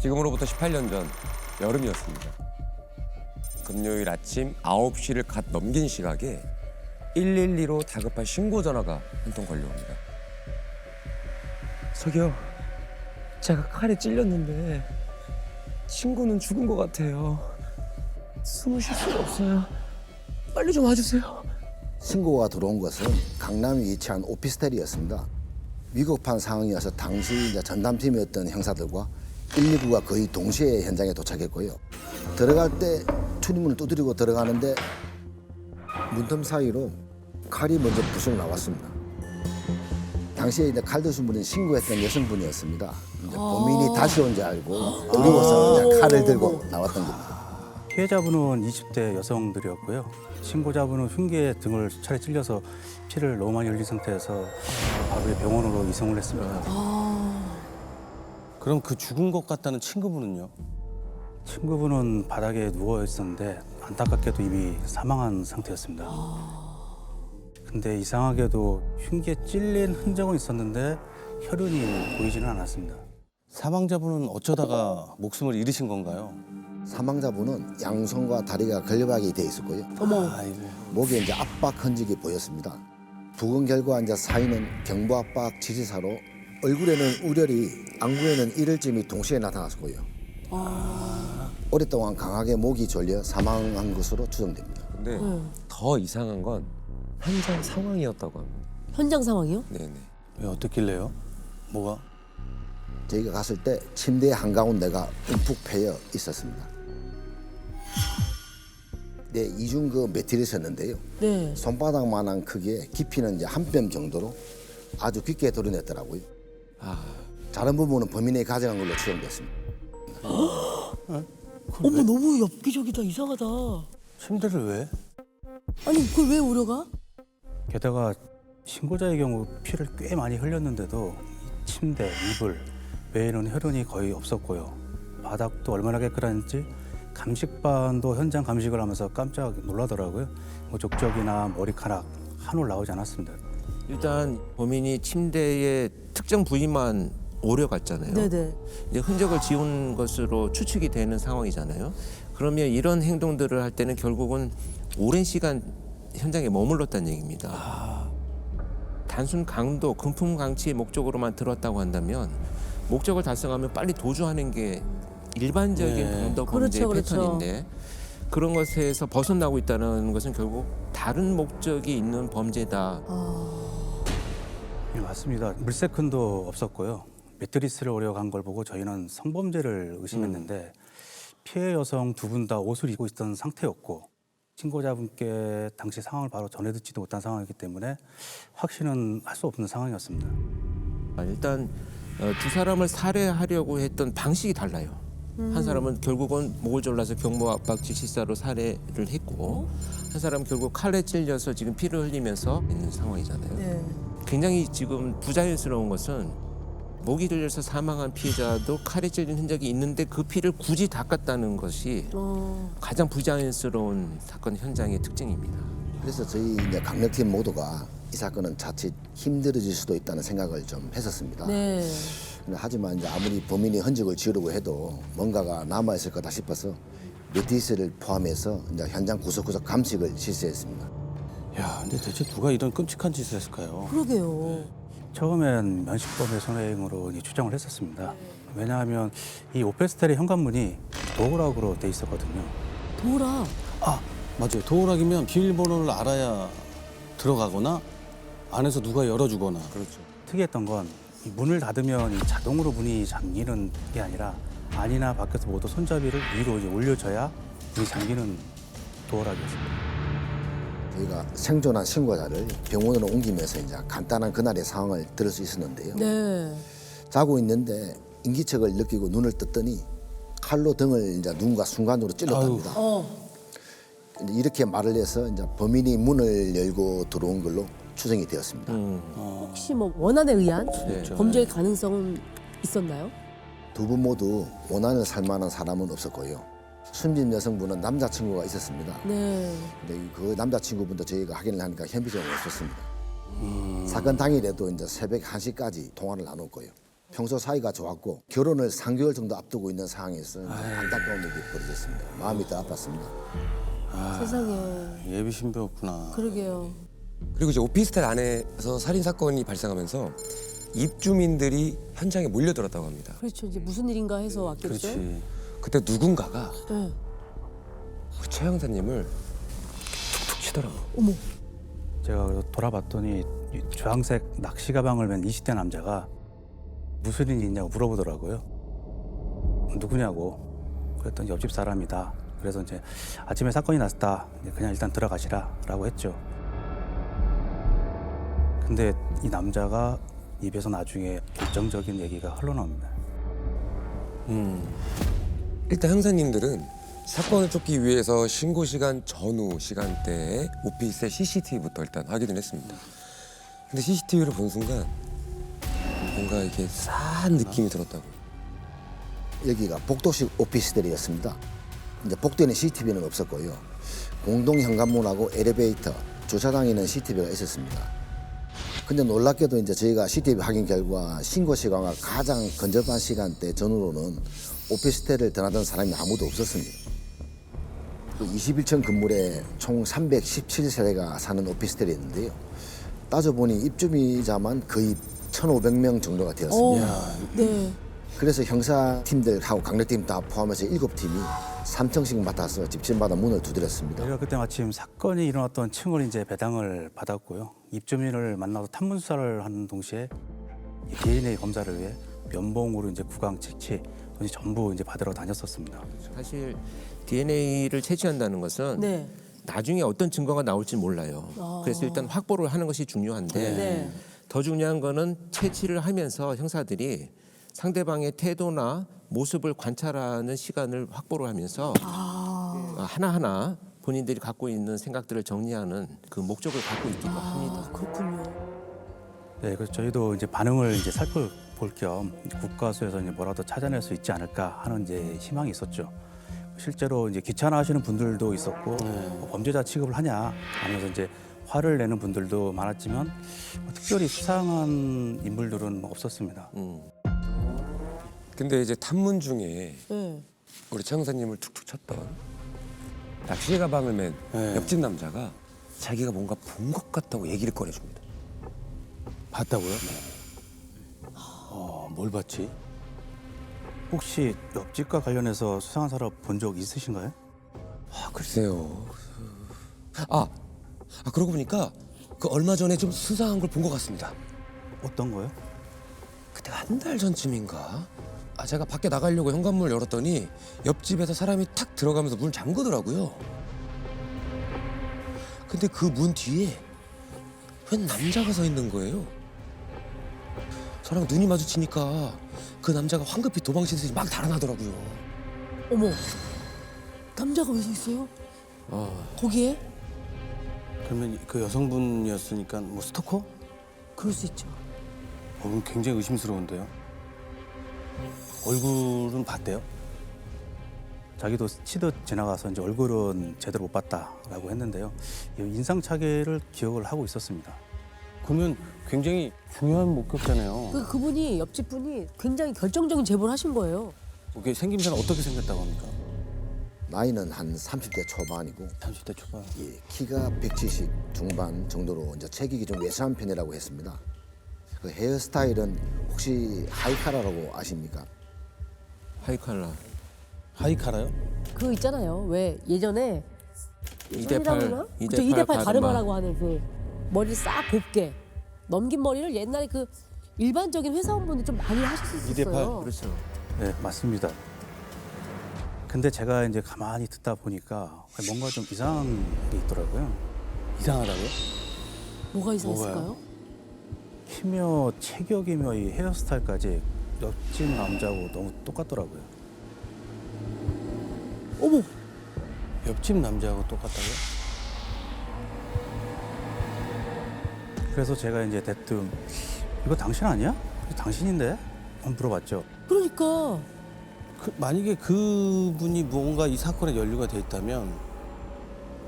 지금으로부터 18년 전 여름이었습니다. 금요일 아침 9시를 갓 넘긴 시각에 112로 다급한 신고 전화가 한 통 걸려옵니다. 저기요, 제가 칼에 찔렸는데 친구는 죽은 것 같아요. 숨을 쉴 수가 없어요. 빨리 좀 와주세요. 신고가 들어온 것은 강남에 위치한 오피스텔이었습니다. 위급한 상황이어서 당시 이제 전담팀이었던 형사들과 119가 거의 동시에 현장에 도착했고요. 들어갈 때 출입문을 두드리고 들어가는데 문틈 사이로 칼이 먼저 부술 나왔습니다. 당시에 이제 칼 드신 분은 신고했던 여성분이었습니다. 이제 범인이 다시 온 줄 알고 두려워서 이제 칼을 들고 나왔던 겁니다. 피해자분은 20대 여성들이었고요. 신고자분은 흉기에 등을 차례 찔려서 피를 너무 많이 흘린 상태에서 바로 병원으로 이송을 했습니다. 그럼 그 죽은 것 같다는 친구분은요? 친구분은 바닥에 누워 있었는데 안타깝게도 이미 사망한 상태였습니다. 근데 이상하게도 흉기에 찔린 흔적은 있었는데 혈흔이 보이지는 않았습니다. 사망자분은 어쩌다가 목숨을 잃으신 건가요? 사망자분은 양손과 다리가 걸려박이 돼 있었고요. 아이고. 목에 이제 압박 흔적이 보였습니다. 부검 결과 이제 사인은 경부 압박 지지사로 얼굴에는 우열이, 안구에는 일혈점이 동시에 나타났고요. 오랫동안 강하게 목이 졸려 사망한 것으로 추정됩니다. 근데 더 이상한 건 현장 상황이었다고 합니다. 현장 상황이요? 네네. 왜 어떻길래요? 뭐가? 저희가 갔을 때 침대 한가운데가 움푹 패여 있었습니다. 네, 이중 그 매트리스였는데요. 네. 손바닥만한 크기에 깊이는 이제 한 뼘 정도로 아주 깊게 도려냈더라고요. 다른 부분은 범인이 가져간 걸로 추정됐습니다. 어머 너무 엽기적이다. 이상하다. 침대를 왜? 아니 그걸 왜 우려가? 게다가 신고자의 경우 피를 꽤 많이 흘렸는데도 이 침대, 이불 외에는 혈흔이 거의 없었고요. 바닥도 얼마나 깨끗한지 감식반도 현장 감식을 하면서 깜짝 놀라더라고요. 뭐 족적이나 머리카락 한 올 나오지 않았습니다. 일단 범인이 침대의 특정 부위만 오려갔잖아요. 네네. 이제 흔적을 지운 것으로 추측이 되는 상황이잖아요. 그러면 이런 행동들을 할 때는 결국은 오랜 시간 현장에 머물렀다는 얘기입니다. 단순 강도, 금품 강취의 목적으로만 들었다고 한다면 목적을 달성하면 빨리 도주하는 게 일반적인 네. 범죄 범죄의 그렇죠. 패턴인데 그런 것에서 벗어나고 있다는 것은 결국 다른 목적이 있는 범죄다. 네, 맞습니다. 물세큰도 없었고요. 매트리스를 오려간 걸 보고 저희는 성범죄를 의심했는데 피해 여성 두 분 다 옷을 입고 있던 상태였고 신고자분께 당시 상황을 바로 전해 듣지도 못한 상황이기 때문에 확신은 할 수 없는 상황이었습니다. 일단 두 사람을 살해하려고 했던 방식이 달라요. 한 사람은 결국은 목을 졸라서 경부 압박 질식사로 살해를 했고 한 사람은 결국 칼에 찔려서 지금 피를 흘리면서 있는 상황이잖아요. 네. 굉장히 지금 부자연스러운 것은 목이 들려서 사망한 피해자도 칼에 찔린 흔적이 있는데 그 피를 굳이 닦았다는 것이 가장 부자연스러운 사건 현장의 특징입니다. 그래서 저희 이제 강력팀 모두가 이 사건은 자칫 힘들어질 수도 있다는 생각을 좀 했었습니다. 네. 하지만 이제 아무리 범인이 흔적을 지우려고 해도 뭔가가 남아 있을 거다 싶어서 매트리스를 포함해서 이제 현장 구석구석 감식을 실시했습니다. 야, 근데 대체 누가 이런 끔찍한 짓을 했을까요? 그러게요. 처음엔 면식범의 손해행으로 추정을 했었습니다. 왜냐하면 이 오페스텔의 현관문이 도어락으로 돼 있었거든요. 도라. 아, 맞아요. 도어락이면 비밀번호를 알아야 들어가거나 안에서 누가 열어주거나. 그렇죠. 특이했던 건 이 문을 닫으면 이 자동으로 문이 잠기는 게 아니라 안이나 밖에서 모두 손잡이를 위로 이제 올려줘야 문이 잠기는 도어락이었습니다. 저희가 생존한 신고자를 병원으로 옮기면서 이제 간단한 그날의 상황을 들을 수 있었는데요. 네. 자고 있는데 인기척을 느끼고 눈을 떴더니 칼로 등을 이제 누군가 순간으로 찔렀답니다. 이제 이렇게 말을 해서 이제 범인이 문을 열고 들어온 걸로 추정이 되었습니다. 혹시 뭐 원한에 의한 그렇죠. 범죄의 가능성은 있었나요? 두 분 모두 원한을 살 만한 사람은 없었고요. 숨진 여성분은 남자친구가 있었습니다. 네. 근데 그 남자친구분도 저희가 확인을 하니까 현비적으로 없었습니다. 사건 당일에도 이제 새벽 1시까지 통화를 나눴고요. 평소 사이가 좋았고 결혼을 3개월 정도 앞두고 있는 상황에서 안타까운 일이 벌어졌습니다. 마음이 더 아팠습니다. 세상에. 예비 신부였구나. 그러게요. 그리고 이제 오피스텔 안에서 살인 사건이 발생하면서 입주민들이 현장에 몰려들었다고 합니다. 그렇죠. 이제 무슨 일인가 해서 왔겠죠. 그렇지. 그때 누군가가 네. 우리 최 형사님을 툭툭 치더라고요. 어머. 제가 돌아봤더니 이 주황색 낚시 가방을 맨 20대 남자가 무슨 일이 있냐고 물어보더라고요. 누구냐고. 그랬더니 옆집 사람이다. 그래서 이제 아침에 사건이 났다. 그냥 일단 들어가시라라고 했죠. 근데 이 남자가 입에서 나중에 결정적인 얘기가 흘러나옵니다. 일단 형사님들은 사건을 쫓기 위해서 신고 시간 전후 시간대에 오피스텔 CCTV부터 일단 확인을 했습니다. 근데 CCTV를 본 순간 뭔가 이게 싸한 느낌이 들었다고. 여기가 복도식 오피스텔이었습니다. 이제 복도에는 CCTV는 없었고요. 공동 현관문하고 엘리베이터, 주차장에는 CCTV가 있었습니다. 근데 놀랍게도 이제 저희가 CCTV 확인 결과 신고 시간과 가장 근접한 시간대 전후로는 오피스텔을 떠나던 사람이 아무도 없었습니다. 21층 건물에 총 317세대가 사는 오피스텔이었는데요. 따져보니 입주민자만 거의 1,500명 정도가 되었습니다. 네. 그래서 형사팀들하고 강력팀 다 포함해서 7팀이 3층씩 맡아서 집집마다 문을 두드렸습니다. 저희가 그때 마침 사건이 일어났던 층을 이제 배당을 받았고요. 입주민을 만나서 탐문 수사를 하는 동시에 이 DNA 검사를 위해 면봉으로 이제 구강 채취 전부 이제 받으러 다녔었습니다. 사실 DNA를 채취한다는 것은 네. 나중에 어떤 증거가 나올지 몰라요. 그래서 일단 확보를 하는 것이 중요한데 네. 더 중요한 거는 채취를 하면서 형사들이 상대방의 태도나 모습을 관찰하는 시간을 확보를 하면서 하나하나 본인들이 갖고 있는 생각들을 정리하는 그 목적을 갖고 있기도 합니다. 그렇군요. 네, 그래서 저희도 이제 반응을 이제 살펴볼 겸 국과수에서 이제 뭐라도 찾아낼 수 있지 않을까 하는 이제 희망이 있었죠. 실제로 이제 귀찮아하시는 분들도 있었고 뭐 범죄자 취급을 하냐 하면서 이제 화를 내는 분들도 많았지만 뭐 특별히 수상한 인물들은 뭐 없었습니다. 근데 이제 탐문 중에 네. 우리 최 형사님을 툭툭 쳤던 낚시 가방을 맨 네. 옆집 남자가 자기가 뭔가 본 것 같다고 얘기를 꺼내줍니다. 봤다고요? 뭘 봤지? 혹시 옆집과 관련해서 수상한 사람 본 적 있으신가요? 아 글쎄요. 그러고 보니까 그 얼마 전에 좀 수상한 걸 본 것 같습니다. 어떤 거요? 그때 한 달 전쯤인가? 제가 밖에 나가려고 현관문을 열었더니 옆집에서 사람이 탁 들어가면서 문을 잠그더라고요. 근데 그 문 뒤에 웬 남자가 서 있는 거예요. 저랑 눈이 마주치니까 그 남자가 황급히 도망치듯이 막 달아나더라고요. 어머. 남자가 왜 서 있어요? 거기에? 그러면 그 여성분이었으니까 뭐 스토커? 그럴 수 있죠. 그럼 굉장히 의심스러운데요. 얼굴은 봤대요? 자기도 치듯 지나가서 이제 얼굴은 제대로 못 봤다라고 했는데요. 이 인상착의를 기억을 하고 있었습니다. 그러면 굉장히 중요한 목격자네요. 그분이 옆집 분이 굉장히 결정적인 제보를 하신 거예요. 그게 생김새는 어떻게 생겼다고 합니까? 나이는 한 30대 초반이고 30대 초반. 예, 키가 170 중반 정도로 이제 체격이 좀 왜소한 편이라고 했습니다. 그 헤어스타일은 혹시 하이카라라고 아십니까? 하이칼라. 하이카라요? 그 있잖아요. 왜 예전에 2대8 그쵸, 2대8 가르마라고 하는 그 머리를 싹 곱게 넘긴 머리를 옛날에 그 일반적인 회사원분들 좀 많이 하셨었어요. 2대8. 그렇죠. 네, 맞습니다. 근데 제가 이제 가만히 듣다 보니까 뭔가 좀 이상한 게 있더라고요. 이상하다고요? 뭐가 이상했을까요? 뭐가요? 키며 체격이며 이 헤어스타일까지 옆집 남자하고 너무 똑같더라고요. 어머. 옆집 남자하고 똑같다고요? 그래서 제가 이제 대뜸 이거 당신 아니야? 이거 당신인데? 한번 물어봤죠. 그러니까 만약에 그분이 뭔가 이 사건에 연루가 돼 있다면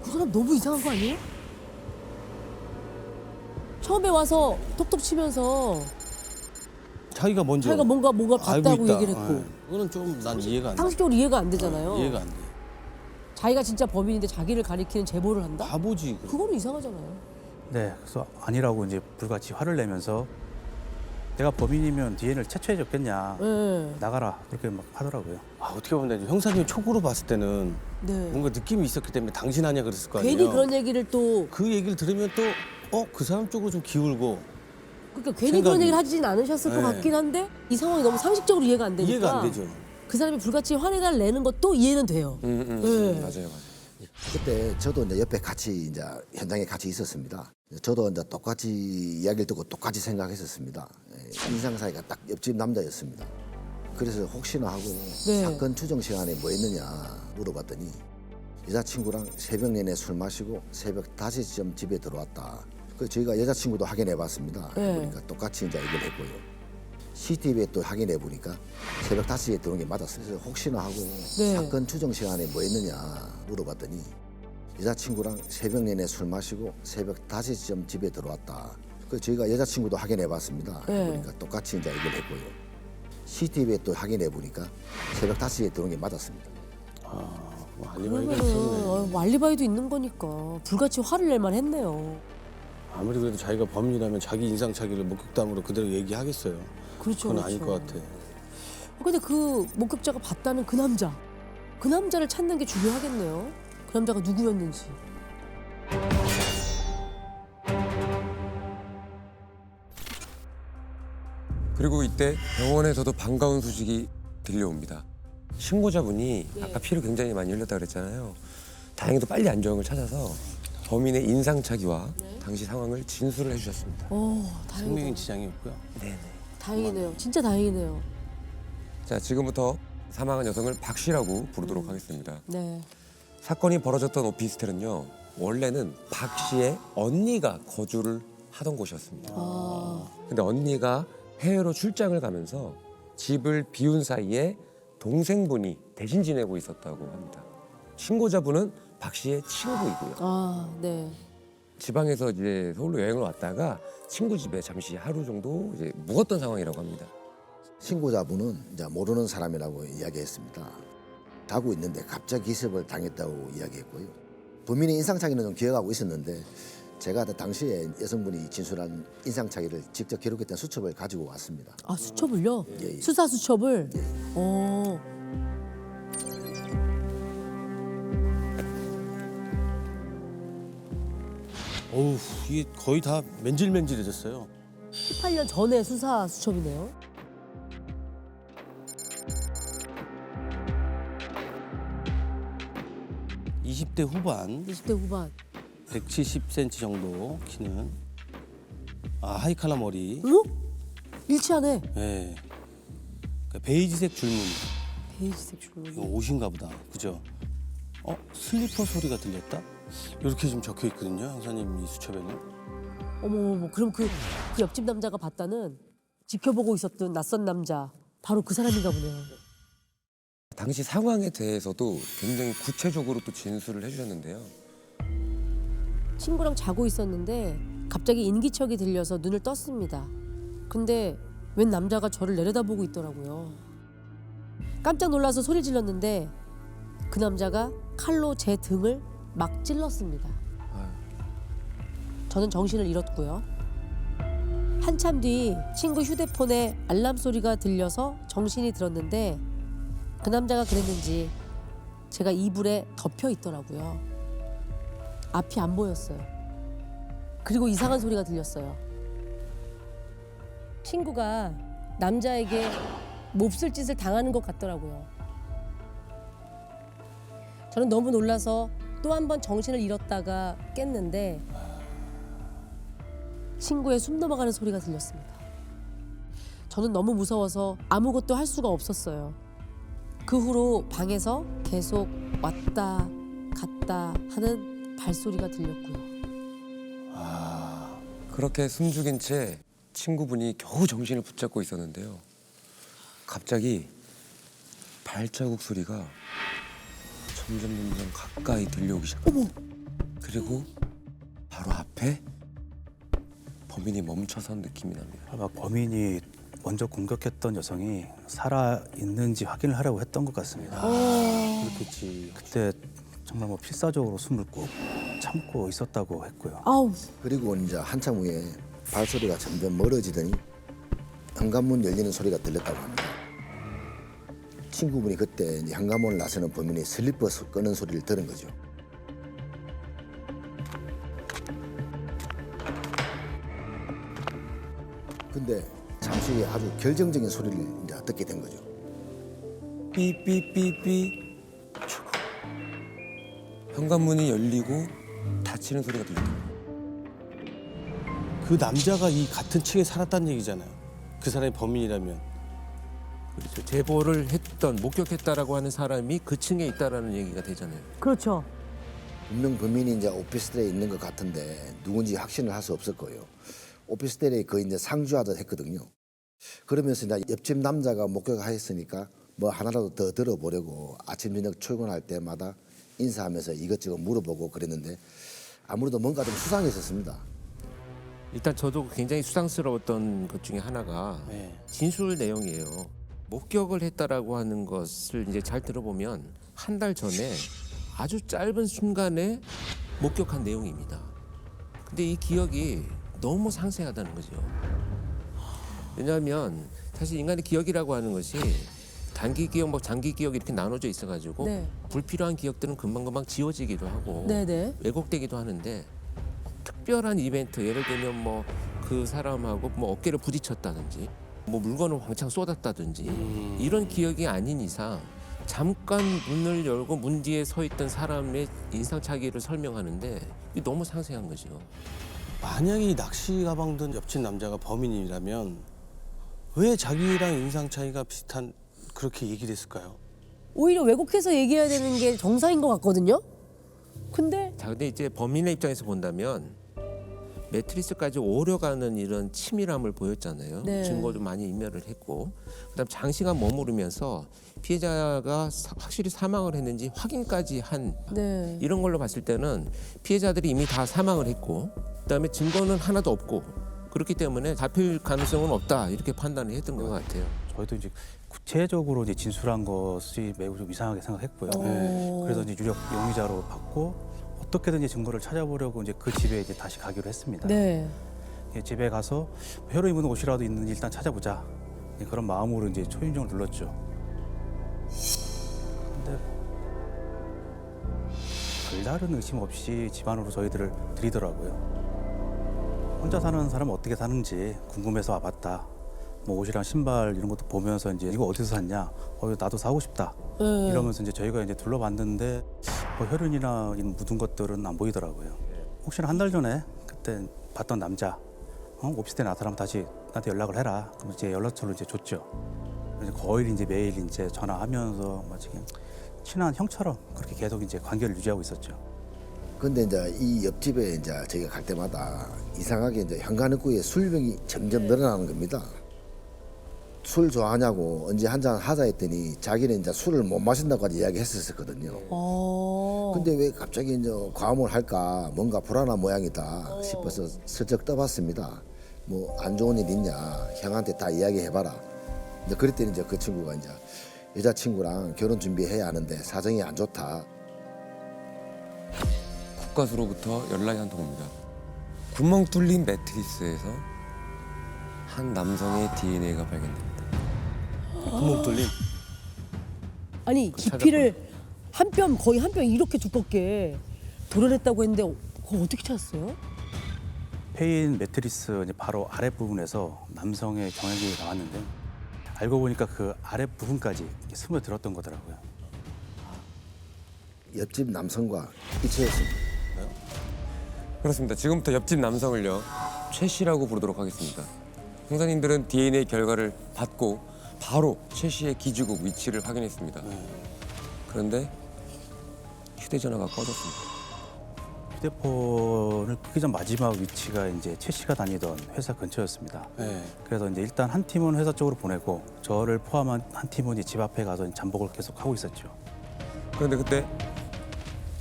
그 사람 너무 이상한 거 아니에요? 처음에 와서 톡톡 치면서 자기가 먼저 자기가 뭔가 알고 봤다고 있다. 얘기를 했고. 예. 그거는 좀 난 이해가 안 돼. 상식적으로 이해가 안 되잖아요. 이해가 안 돼. 자기가 진짜 범인인데 자기를 가리키는 제보를 한다? 바보지. 그럼. 그거는 이상하잖아요. 네, 그래서 아니라고 이제 불같이 화를 내면서 내가 범인이면 DNA를 채취해줬겠냐. 네. 나가라 그렇게 막 하더라고요. 아, 어떻게 보면 형사님 촉으로 봤을 때는 네. 뭔가 느낌이 있었기 때문에 당신 아니야 그랬을 거 아니에요. 괜히 그런 얘기를 또 그 얘기를 들으면 또 그 사람 쪽으로 좀 기울고 그러니까 괜히 생각이. 그런 얘기를 하진 않으셨을 것 네. 같긴 한데 이 상황이 너무 상식적으로 이해가 안 되니까 이해가 안 되죠. 그 사람이 불같이 화내다를 내는 것도 이해는 돼요. 네. 맞아요. 그때 저도 이제 옆에 같이 이제 현장에 같이 있었습니다. 저도 이제 똑같이 이야기를 듣고 똑같이 생각했었습니다. 인상 사이가 딱 옆집 남자였습니다. 그래서 혹시나 하고 네. 사건 추정 시간에 뭐 했느냐 물어봤더니 여자친구랑 새벽 내내 술 마시고 새벽 5시쯤 집에 들어왔다. 그 저희가 여자친구도 확인해 봤습니다. 네. 그러니까 똑같이 이제 얘기를 했고요. CCTV에 또 확인해 보니까 새벽 5시에 들어온 게 맞았어요. 그래서 혹시나 하고 네. 사건 추정 시간에 뭐 했느냐 물어봤더니 여자친구랑 새벽 내내 술 마시고 새벽 5시쯤 집에 들어왔다. 그 저희가 여자친구도 확인해 봤습니다. 네. 그러니까 똑같이 이제 얘기를 했고요. CCTV에 또 확인해 보니까 새벽 5시에 들어온 게 맞았습니다. 뭐 알리바이가 있었네. 그러면은 알리바이도 있는 거니까 불같이 화를 낼 만했네요. 아무리 그래도 자기가 범인이라면 자기 인상착의를 목격담으로 그대로 얘기하겠어요. 그렇죠. 그건 아닐 그렇죠. 것 같아. 근데 그 목격자가 봤다는 그 남자, 그 남자를 찾는 게 중요하겠네요. 그 남자가 누구였는지. 그리고 이때 병원에서도 반가운 소식이 들려옵니다. 신고자분이 아까 피를 굉장히 많이 흘렸다 그랬잖아요. 다행히도 빨리 안정을 찾아서 범인의 인상착의와 당시 상황을 진술을 해주셨습니다. 다행이다. 생명인 지장이 없고요. 다행이네요. 진짜 다행이네요. 자, 지금부터 사망한 여성을 박 씨라고 부르도록 하겠습니다. 네. 사건이 벌어졌던 오피스텔은요, 원래는 박 씨의 언니가 거주를 하던 곳이었습니다. 근데 언니가 해외로 출장을 가면서 집을 비운 사이에 동생분이 대신 지내고 있었다고 합니다. 신고자분은 박 씨의 친구이고요. 네. 지방에서 이제 서울로 여행을 왔다가 친구 집에 잠시 하루 정도 이제 묵었던 상황이라고 합니다. 신고자분은 이제 모르는 사람이라고 이야기했습니다. 자고 있는데 갑자기 기습을 당했다고 이야기했고요. 범인의 인상착의는 좀 기억하고 있었는데 제가 당시에 여성분이 진술한 인상착의를 직접 기록했던 수첩을 가지고 왔습니다. 아, 수첩을요? 예, 예. 수사 수첩을? 어우, 이게 거의 다 맨질맨질해졌어요. 18년 전에 수사 수첩이네요. (20대) 후반, 20대 후반. 170cm 정도 키는 하이칼라 머리, 어머? 일치하네. 예, 그러니까 베이지색 줄무늬. 베이지색 줄무늬. 이거 옷인가 보다, 그죠? 슬리퍼 소리가 들렸다? 이렇게 좀 적혀 있거든요, 형사님 이 수첩에는. 어머, 그럼 그 옆집 남자가 봤다는 지켜보고 있었던 낯선 남자. 바로 그 사람인가 보네요. 당시 상황에 대해서도 굉장히 구체적으로 또 진술을 해주셨는데요. 친구랑 자고 있었는데 갑자기 인기척이 들려서 눈을 떴습니다. 근데 웬 남자가 저를 내려다보고 있더라고요. 깜짝 놀라서 소리 질렀는데 그 남자가 칼로 제 등을 막 찔렀습니다. 저는 정신을 잃었고요. 한참 뒤 친구 휴대폰에 알람 소리가 들려서 정신이 들었는데 그 남자가 그랬는지 제가 이불에 덮여 있더라고요. 앞이 안 보였어요. 그리고 이상한 소리가 들렸어요. 친구가 남자에게 몹쓸 짓을 당하는 것 같더라고요. 저는 너무 놀라서 또 한 번 정신을 잃었다가 깼는데 친구의 숨 넘어가는 소리가 들렸습니다. 저는 너무 무서워서 아무것도 할 수가 없었어요. 그 후로 방에서 계속 왔다 갔다 하는 발소리가 들렸고요. 그렇게 숨죽인 채 친구분이 겨우 정신을 붙잡고 있었는데요. 갑자기 발자국 소리가 점점 가까이 들려오기 시작합니다. 그리고 바로 앞에 범인이 멈춰선 느낌이 납니다. 아마 범인이 먼저 공격했던 여성이 살아 있는지 확인을 하려고 했던 것 같습니다. 그렇겠지. 그때 정말 뭐 필사적으로 숨을 꾹 참고 있었다고 했고요. 아우. 그리고 이제 한참 후에 발소리가 점점 멀어지더니 현관문 열리는 소리가 들렸다고 합니다. 친구분이 그때 이제 현관문을 나서는 범인이 슬리퍼 끄는 소리를 들은 거죠. 근데 잠시 후에 아주 결정적인 소리를 이제 듣게 된 거죠. 삐삐삐삐. 현관문이 열리고 닫히는 소리가 들리더라고요. 그 남자가 이 같은 층에 살았다는 얘기잖아요. 그 사람이 범인이라면. 그렇죠. 제보를 했던 목격했다라고 하는 사람이 그 층에 있다라는 얘기가 되잖아요. 그렇죠. 분명 범인이 이제 오피스텔에 있는 것 같은데 누군지 확신을 할 수 없을 거예요. 오피스텔에 거의 이제 상주하듯 했거든요. 그러면서 이제 옆집 남자가 목격하였으니까 뭐 하나라도 더 들어보려고 아침 저녁 출근할 때마다 인사하면서 이것저것 물어보고 그랬는데 아무래도 뭔가 좀 수상했었습니다. 일단 저도 굉장히 수상스러웠던 것 중에 하나가 네. 진술 내용이에요. 목격을 했다라고 하는 것을 이제 잘 들어보면 한 달 전에 아주 짧은 순간에 목격한 내용입니다. 근데 이 기억이 너무 상세하다는 거죠. 왜냐하면 사실 인간의 기억이라고 하는 것이 단기 기억, 뭐 장기 기억 이렇게 나눠져 있어가지고 네. 불필요한 기억들은 금방금방 지워지기도 하고 네네. 왜곡되기도 하는데 특별한 이벤트, 예를 들면 뭐 그 사람하고 뭐 어깨를 부딪혔다든지 뭐 물건을 왕창 쏟았다든지 이런 기억이 아닌 이상 잠깐 문을 열고 문 뒤에 서 있던 사람의 인상착의를 설명하는데 이게 너무 상세한 거죠. 만약에 이 낚시 가방 든 옆집 남자가 범인이라면 왜 자기랑 인상 차이가 비슷한 그렇게 얘기를 했을까요? 오히려 왜곡해서 얘기해야 되는 게 정상인 것 같거든요. 근데 자, 근데 이제 범인의 입장에서 본다면 매트리스까지 오려가는 이런 치밀함을 보였잖아요. 네. 증거도 많이 인멸을 했고, 그다음 장시간 머무르면서 피해자가 확실히 사망을 했는지 확인까지 한 네. 이런 걸로 봤을 때는 피해자들이 이미 다 사망을 했고, 그다음에 증거는 하나도 없고 그렇기 때문에 잡힐 가능성은 없다 이렇게 판단을 했던 것 같아요. 저희도 이제 구체적으로 이제 진술한 것이 매우 좀 이상하게 생각했고요. 어. 그래서 이제 유력 용의자로 받고 어떻게든지 증거를 찾아보려고 이제 그 집에 이제 다시 가기로 했습니다. 네. 예, 집에 가서 혀로 입은 옷이라도 있는지 일단 찾아보자. 예, 그런 마음으로 이제 초인종을 눌렀죠. 근데 별다른 의심 없이 집안으로 저희들을 들이더라고요. 혼자 사는 사람은 어떻게 사는지 궁금해서 와봤다. 뭐 옷이랑 신발 이런 것도 보면서 이제 이거 어디서 샀냐? 이거 나도 사고 싶다. 네. 이러면서 이제 저희가 이제 둘러봤는데 혈흔이나 이런 묻은 것들은 안 보이더라고요. 혹시나 한 달 전에 그때 봤던 남자 오피스텔에 나타나면 다시 나한테 연락을 해라. 그럼 이제 연락처를 이제 줬죠. 이제 거의 이제 매일 이제 전화하면서 마치 그냥 친한 형처럼 그렇게 계속 이제 관계를 유지하고 있었죠. 근데 이제 이 옆집에 이제 저희가 갈 때마다 이상하게 이제 현관 입구에 술병이 점점 늘어나는 겁니다. 술 좋아하냐고 언제 한잔 하자 했더니 자기는 이제 술을 못 마신다고까지 이야기했었거든요. 근데 왜 갑자기 이제 과음을 할까 뭔가 불안한 모양이다 싶어서 슬쩍 떠봤습니다. 뭐 안 좋은 일 있냐 형한테 다 이야기해봐라. 이제 그랬더니 이제 그 친구가 이제 여자친구랑 결혼 준비해야 하는데 사정이 안 좋다. 국가수로부터 연락이 한 통 옵니다. 구멍 뚫린 매트리스에서 한 남성의 DNA가 발견됩니다. 구멍 뚫린. 아니 깊이를 한 뼘 거의 한 뼘 이렇게 두껍게 도려냈다고 했는데 그거 어떻게 찾았어요? 페인 매트리스 이제 바로 아랫 부분에서 남성의 경액이 나왔는데 알고 보니까 그 아랫 부분까지 스며들었던 거더라고요. 옆집 남성과 이체했습니다. 그렇습니다. 지금부터 옆집 남성을요 최 씨라고 부르도록 하겠습니다. 형사님들은 DNA 결과를 받고 바로 최 씨의 기지국 위치를 확인했습니다. 그런데 휴대전화가 꺼졌습니다. 휴대폰을 끄기 전 마지막 위치가 이제 최 씨가 다니던 회사 근처였습니다. 네. 그래서 이제 일단 한 팀은 회사 쪽으로 보내고 저를 포함한 한 팀은 이제 집 앞에 가서 잠복을 계속 하고 있었죠. 그런데 그때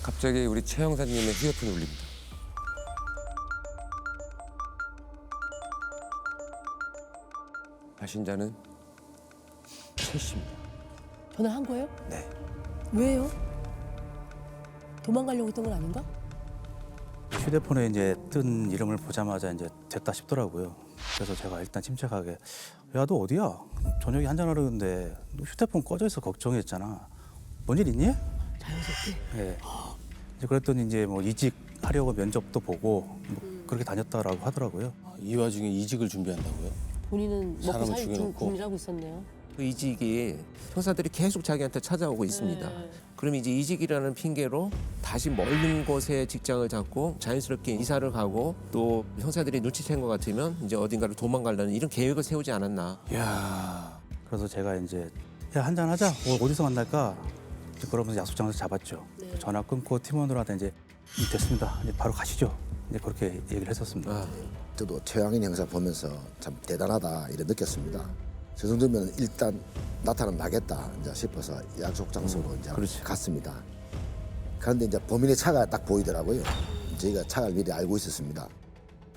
갑자기 우리 최 형사님의 휴대폰이 울립니다. 발신자는 최 씨입니다. 전화한 거예요? 네. 왜요? 도망가려고 했던 건 아닌가? 휴대폰에 이제 뜬 이름을 보자마자 이제 됐다 싶더라고요. 그래서 제가 일단 침착하게 야, 너 어디야? 저녁에 한잔하려는데 너 휴대폰 꺼져 있어 걱정했잖아. 뭔 일 있니? 자연스럽게. 예. 이제 그랬더니 이제 뭐 이직하려고 면접도 보고 뭐 그렇게 다녔다라고 하더라고요. 이 와중에 이직을 준비한다고요? 본인은 먹고 사람을 살 죽여놓고. 준비를 있었네요. 그 이직이 형사들이 계속 자기한테 찾아오고 있습니다. 그럼 이제 이직이라는 핑계로 다시 멀은 곳에 직장을 잡고 자연스럽게 이사를 가고 또 형사들이 눈치챈 것 같으면 이제 어딘가로 도망가려는 이런 계획을 세우지 않았나. 야, 그래서 제가 이제 야, 한잔 하자. 어디서 만날까? 이제 그러면서 약속 장소 잡았죠. 전화 끊고 팀원들한테 이제 됐습니다. 이제 바로 가시죠. 이제 그렇게 얘기를 했었습니다. 아, 저도 최양인 형사 보면서 참 대단하다 이래 느꼈습니다. 저 정도면 일단 나타는 나겠다 이제 싶어서 약속 장소로 이제 그렇지. 갔습니다. 그런데 이제 범인의 차가 딱 보이더라고요. 저희가 차를 미리 알고 있었습니다.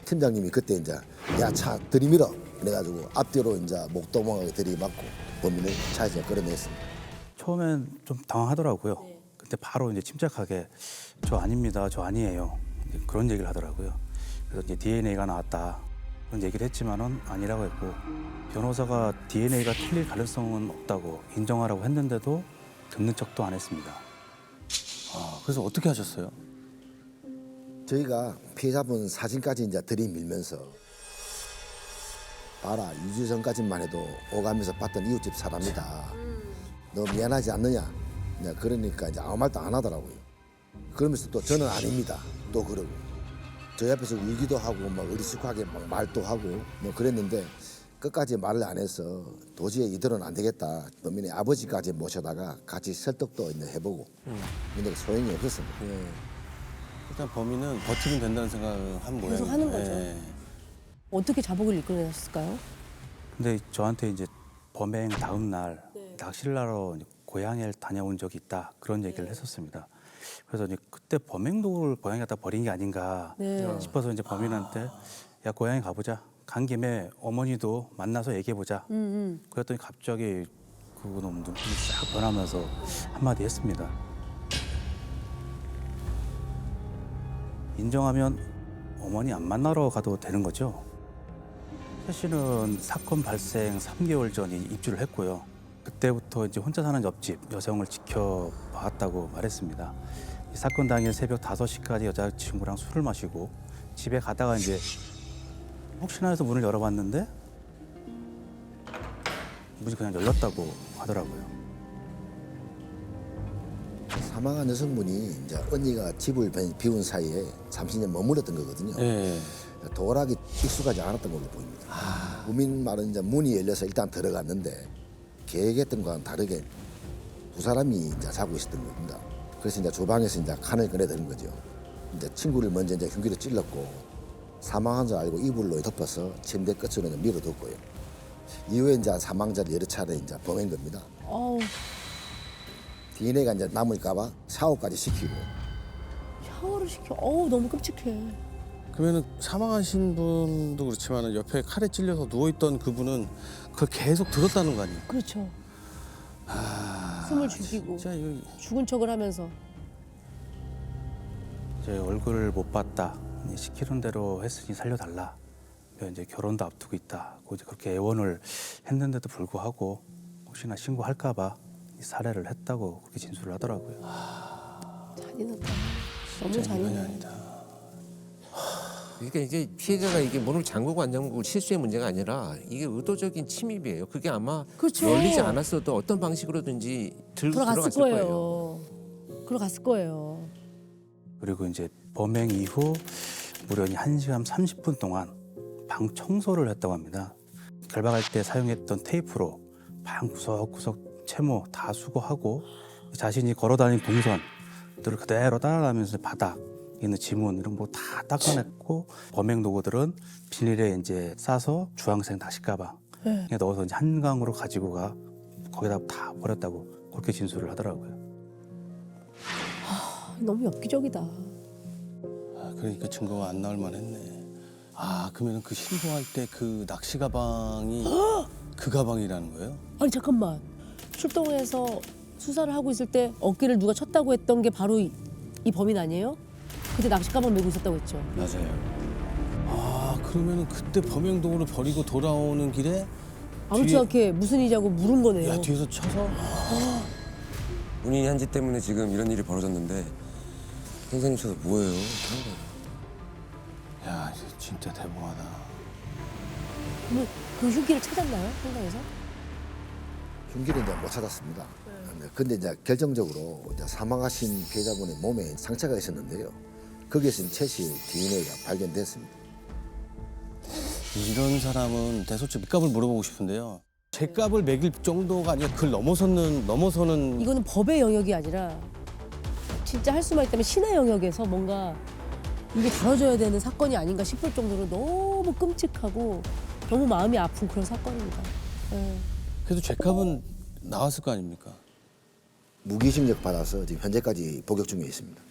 팀장님이 그때 이제 야, 차 들이밀어 그래가지고 앞뒤로 이제 목도망하게 들이맞고 범인을 차에서 끌어냈습니다. 처음엔 좀 당황하더라고요. 근데 바로 이제 침착하게 저 아닙니다. 저 아니에요. 이제 그런 얘기를 하더라고요. 그래서 이제 DNA가 나왔다. 그런 얘기를 했지만은 아니라고 했고 변호사가 DNA가 틀릴 가능성은 없다고 인정하라고 했는데도 듣는 척도 안 했습니다. 아, 그래서 어떻게 하셨어요? 저희가 피해자분 사진까지 이제 들이밀면서 봐라 2주 전까지만 해도 오가면서 봤던 이웃집 사람이다. 너 미안하지 않느냐? 이제 그러니까 이제 아무 말도 안 하더라고요. 그러면서 또 저는 아닙니다. 또 그러고 저희 앞에서 울기도 하고 막 어리숙하게 막 말도 하고 뭐 그랬는데 끝까지 말을 안 해서 도저히 이대로는 안 되겠다. 범인의 아버지까지 모셔다가 같이 설득도 이제 해보고 근데 소용이 없었습니다. 일단 범인은 버티면 된다는 생각을 한 모양이에요. 계속 하는 거죠. 예. 어떻게 자복을 이끌어냈을까요? 근데 저한테 이제 범행 다음 날 낚시를 하러 이제 고향에 다녀온 적이 있다 그런 얘기를 했었습니다. 그래서 이제 그때 범행도구를 고향에 갖다 버린 게 아닌가 네. 싶어서 이제 범인한테 야 고향에 가보자. 간 김에 어머니도 만나서 얘기해보자. 그랬더니 갑자기 그놈 눈빛이 싹 변하면서 한마디 했습니다. 인정하면 어머니 안 만나러 가도 되는 거죠? 최 씨는 사건 발생 3개월 전에 입주를 했고요. 그때부터 이제 혼자 사는 옆집 여성을 지켜봤다고 말했습니다. 이 사건 당일 새벽 5시까지 여자친구랑 술을 마시고 집에 가다가 이제 혹시나 해서 문을 열어봤는데 문이 그냥 열렸다고 하더라고요. 사망한 여성분이 이제 언니가 집을 비운 사이에 잠시 이제 머물렀던 거거든요. 예. 도락이 익숙하지 않았던 걸로 보입니다. 국민 말은 이제 문이 열려서 일단 들어갔는데 계획했던 거와는 다르게 두 사람이 이제 자고 있었던 겁니다. 그래서 이제 주방에서 이제 칸을 꺼내드는 거죠. 이제 친구를 먼저 이제 흉기로 찔렀고 사망한 줄 알고 이불로 덮어서 침대 끝으로 이제 밀어뒀고요. 이후에 이제 사망자를 여러 차례 이제 범한 겁니다. 어우, DNA가 이제 남을까봐 샤워까지 시키고 샤워를 시켜. 어우, 너무 끔찍해. 그러면은 사망하신 분도 그렇지만 옆에 칼에 찔려서 누워있던 그분은 그걸 계속 들었다는 거 아니에요? 그렇죠. 숨을 죽이고 진짜 이거 죽은 척을 하면서. 제 얼굴을 못 봤다. 이제 시키는 대로 했으니 살려달라. 이제 결혼도 앞두고 있다. 이제 그렇게 애원을 했는데도 불구하고 혹시나 신고할까봐 살해를 했다고 그렇게 진술을 하더라고요. 잔인하다. 너무 진짜 인간이 잔인해. 아니다. 그러니까 이제 피해자가 이게 문을 잠그고 안 잠그고 실수의 문제가 아니라 이게 의도적인 침입이에요. 그게 아마 그렇죠. 열리지 않았어도 어떤 방식으로든지 들어갔을 들어갔을 거예요. 거예요. 들어갔을 거예요. 그리고 이제 범행 이후 무려니 1시간 30분 동안 방 청소를 했다고 합니다. 결박할 때 사용했던 테이프로 방 구석구석 채모 다 수거하고 자신이 걸어다닌 동선들을 그대로 따라가면서 바닥 있는 지문 이런 거 다 닦아냈고 범행 도구들은 비닐에 이제 싸서 주황색 낚시 가방에 넣어서 이제 한강으로 가지고 가 거기다 다 버렸다고 그렇게 진술을 하더라고요. 너무 엽기적이다. 아, 그러니까 증거가 안 나올 만했네. 아, 그러면 그 신고할 때 그 낚시 가방이 그 가방이라는 거예요? 아니 잠깐만. 출동해서 수사를 하고 있을 때 어깨를 누가 쳤다고 했던 게 바로 이 범인 아니에요? 그때 낚시 가방 메고 있었다고 했죠. 맞아요. 아 그러면은 그때 범행동으로 버리고 돌아오는 길에 아무렇지 않게 무슨 일이냐고 물은 거네요. 야 뒤에서 쳐서 본인이 한 짓 때문에 지금 이런 일이 벌어졌는데 형사님 쳐서 뭐예요? 이렇게 한 거예요. 야 이제 진짜 대범하다. 그러면 그 흉기를 찾았나요? 현장에서? 흉기를 이제 못 찾았습니다. 근데 이제 결정적으로 이제 사망하신 피해자분의 몸에 상처가 있었는데요. 거기에서 채실 DNA가 발견됐습니다. 이런 사람은 내가 솔직히 값을 물어보고 싶은데요. 죗값을 매길 정도가 아니라 그걸 넘어서는 이거는 법의 영역이 아니라 진짜 할 수만 있다면 신의 영역에서 뭔가 이게 다뤄져야 되는 사건이 아닌가 싶을 정도로 너무 끔찍하고 너무 마음이 아픈 그런 사건입니다. 네. 그래도 죗값은 나왔을 거 아닙니까? 무기징역 받아서 지금 현재까지 복역 중에 있습니다.